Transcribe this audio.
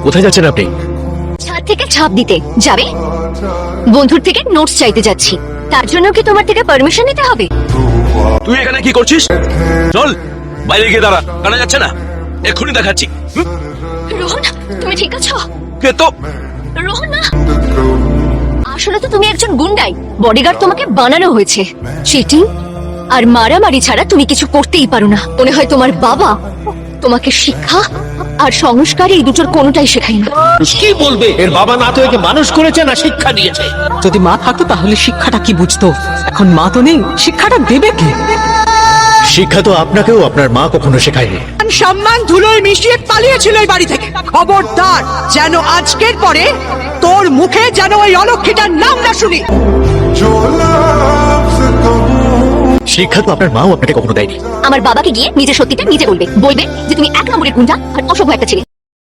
কোথায় যাচ্ছেন আপনি? ছাদ থেকে ছাপ দিতে যাবে? বন্ধুর থেকে নোটস চাইতে যাচ্ছি, তার জন্য কি তোমার থেকে পারমিশন নিতে হবে? তুই এখানে কি করছিস? চল বাইরে গিয়ে দাঁড়া, কানা যাচ্ছে না, এক্ষুনি দেখাচ্ছি। রোহন, তুমি ঠিক আছো? কে তো? রোহন না, আসলে তো তুমি একজন গুন্ডাই। বডিগার্ড তোমাকে বানানো হয়েছে। চিটিং আর মারামারি ছাড়া তুমি কিছু করতেই পারো না। মনে হয় তোমার বাবা তোমাকে শিক্ষা আর সংস্কার এই দুটোর কোনোটাই শেখায় না। কি বলবে? এর বাবা না তো একে মানুষ করেছে না শিক্ষা দিয়েছে। যদি মা থাকতো তাহলে শিক্ষাটা কি বুঝতো। এখন মা তো নেই, শিক্ষাটা দেবে কে? শিক্ষা তো আপনাকেও আপনার মা কখনো শেখায়নি। সম্মান ধুলোয় মিশিয়ে পালিয়েছিল এই বাড়ি থেকে। খবরদার যেন আজকের পরে তোর মুখে যেন ওই অলক্ষীটার নাম না শুনি। শিক্ষা তো আপনার মাও আপনাকে কখনো দেয়নি। আমার বাবাকে গিয়ে নিজের সত্যিটা নিজে বলবে, বলবে যে তুমি এক নম্বরের গুন্ডা আর অসভ্য একটা ছেলে।